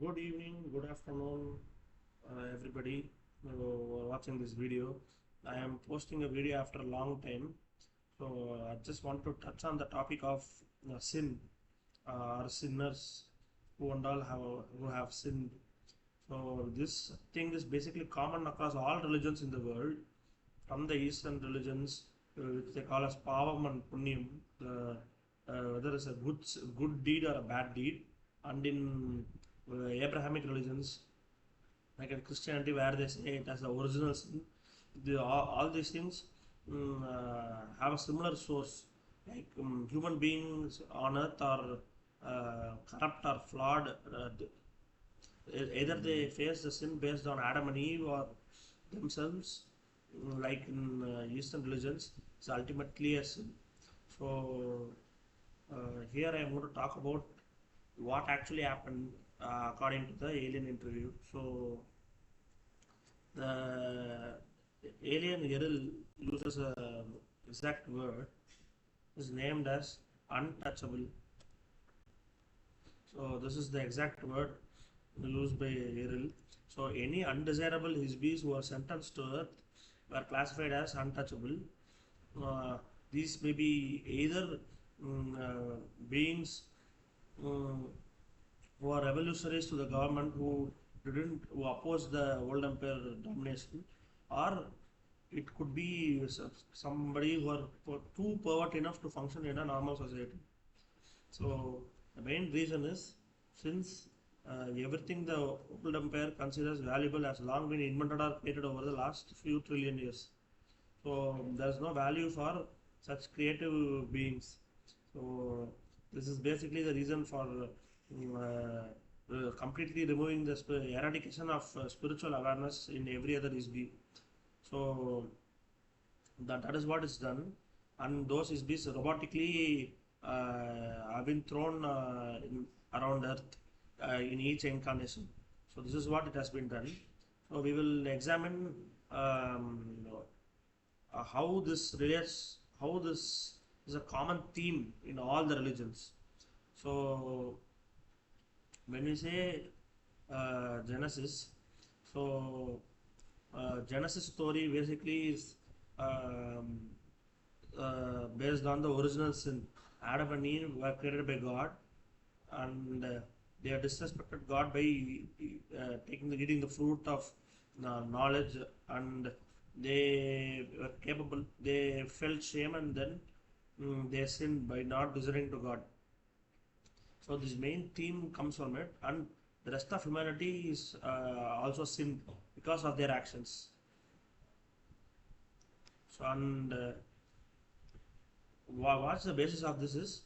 Good evening, good afternoon, everybody who are watching this video. I am posting a video after a long time, so I just want to touch on the topic of sin or sinners who have sinned. So this thing is basically common across all religions in the world, from the Eastern religions, which they call as pavam and punyam, whether it's a good deed or a bad deed, and in Abrahamic religions, like in Christianity, where they say it as the original sin, all these things have a similar source. Like human beings on earth are corrupt or flawed. Either they face the sin based on Adam and Eve or themselves, like in Eastern religions, it's ultimately a sin. So here I am going to talk about what actually happened according to the alien interview. So the alien Yeril uses a exact word is named as untouchable. So this is the exact word used by Yeril. So any undesirable Hisbis who are sentenced to earth were classified as untouchable. These may be either beings um, who are revolutionaries to the government who opposed the old empire domination, or it could be somebody who are too pervert enough to function in a normal society. So the main reason is, since everything the old empire considers valuable has long been invented or created over the last few trillion years. So there is no value for such creative beings. So this is basically the reason for completely removing the eradication of spiritual awareness in every other isbi. So that is what is done, and those isbis robotically have been thrown around Earth in each incarnation. So this is what it has been done. So we will examine how this relates, how this is a common theme in all the religions. So when we say Genesis, so Genesis story basically is based on the original sin. Adam and Eve were created by God, and they have disrespected God by eating the fruit of knowledge, and they were capable. They felt shame, and then they sinned by not listening to God. So this main theme comes from it, and the rest of humanity is also sinned because of their actions. So and what's the basis of this is,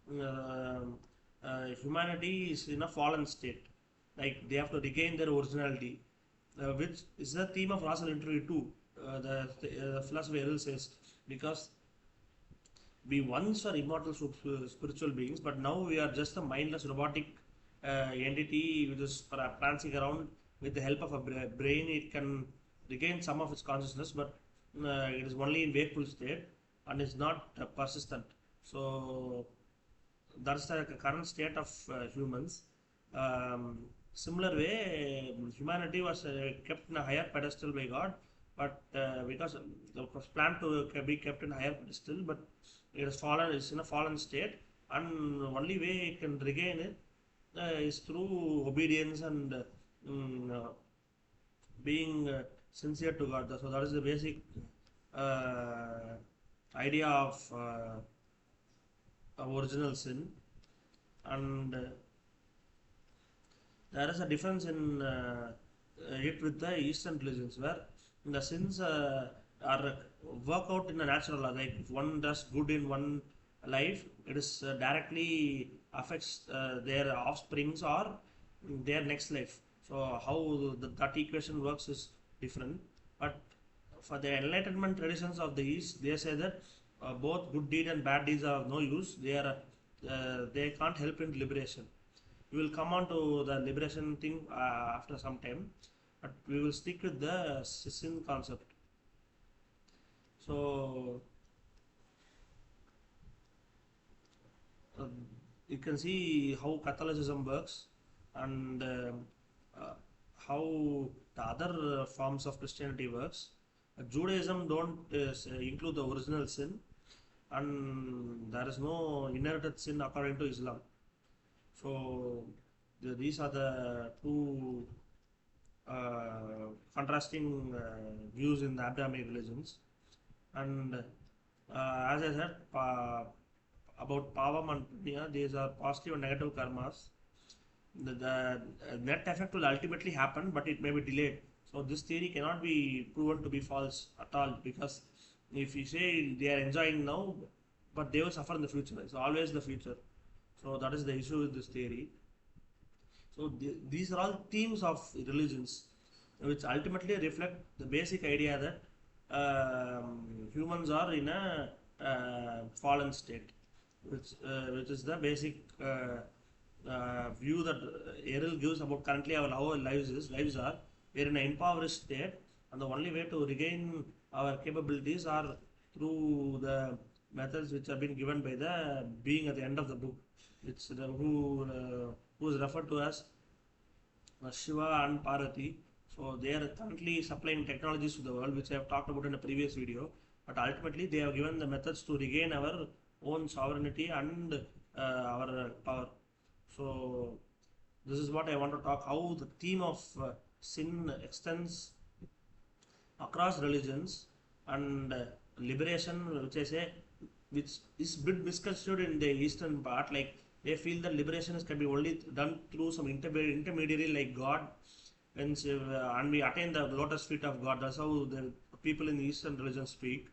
um humanity is in a fallen state. Like they have to regain their originality, which is the theme of Russell interview too. The philosopher Errol says, because we once were immortal spiritual beings, but now we are just a mindless robotic entity which is prancing around. With the help of a brain, it can regain some of its consciousness, but it is only in wakeful state and is not persistent. So that's the current state of humans. Similar way, humanity was kept in a higher pedestal by God, but because it was planned to be kept in a higher pedestal, but it has fallen. It's in a fallen state, and only way it can regain it is through obedience and being sincere to God. So that is the basic uh, idea of original sin, and there is a difference in it with the Eastern religions, where the sins are work out in a natural law. Like if one does good in one life, it is directly affects their offsprings or their next life. So how that equation works is different. But for the enlightenment traditions of the East, they say that both good deed and bad deeds are of no use. They can't help in liberation. We will come on to the liberation thing after some time, but we will stick with the sin concept. So uh, you can see how Catholicism works. and uh, how the other forms of Christianity works. Judaism don't include the original sin, and there is no inherited sin according to Islam. So these are the two contrasting views in the Abrahamic religions. And as I said, about Pavam and Punya, these are positive and negative karmas. The net effect will ultimately happen, but it may be delayed. So this theory cannot be proven to be false at all, because if you say they are enjoying now, but they will suffer in the future. It's always the future. So that is the issue with this theory. So these are all themes of religions, which ultimately reflect the basic idea that humans are in a fallen state, which is the basic view that Errol gives about currently how our lives are. We are in an impoverished state, and the only way to regain our capabilities are through the methods which have been given by the being at the end of the book, who is referred to as Shiva and Parvati. So they are currently supplying technologies to the world, which I have talked about in a previous video. But ultimately, they have given the methods to regain our own sovereignty and our power. So this is what I want to talk, how the theme of sin extends across religions, and liberation, which I say, which is a bit misconstrued in the Eastern part. Like they feel that liberation can be only done through some intermediary like God, and we attain the lotus feet of God. That's how the people in the Eastern religion speak.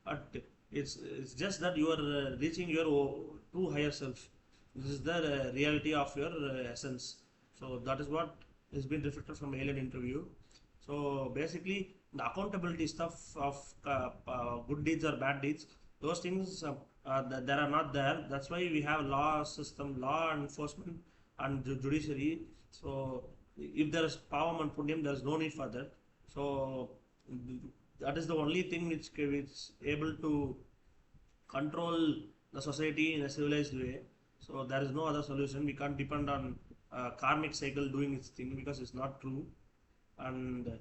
But it's just that you are reaching your true higher self. This is the reality of your essence. So that is what has been reflected from alien interview. So basically, the accountability stuff of good deeds or bad deeds, those things that are not there. That's why we have law system, law enforcement, and judiciary. So if there is pavam and punyam, there is no need for that. So that is the only thing which is able to control the society in a civilized way. So there is no other solution. We can't depend on karmic cycle doing its thing, because it's not true. And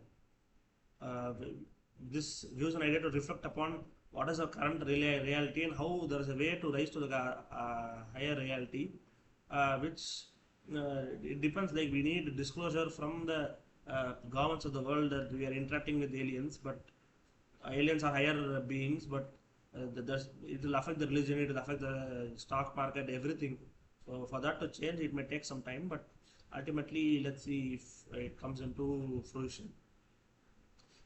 this gives an idea to reflect upon what is our current reality and how there is a way to rise to the higher reality, which it depends. Like we need disclosure from the governments of the world that we are interacting with aliens, but aliens are higher beings, but it will affect the religion, it will affect the stock market, everything. So for that to change, it may take some time, but ultimately, let's see if it comes into fruition.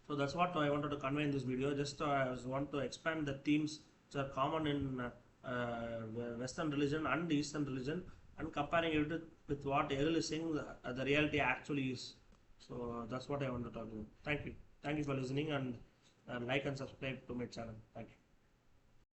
So that's what I wanted to convey in this video. Just I want to expand the themes which are common in Western religion and Eastern religion, and comparing it with what Errol is saying the reality actually is. So that's what I want to talk about. Thank you. Thank you for listening, and like and subscribe to my channel. Thank you.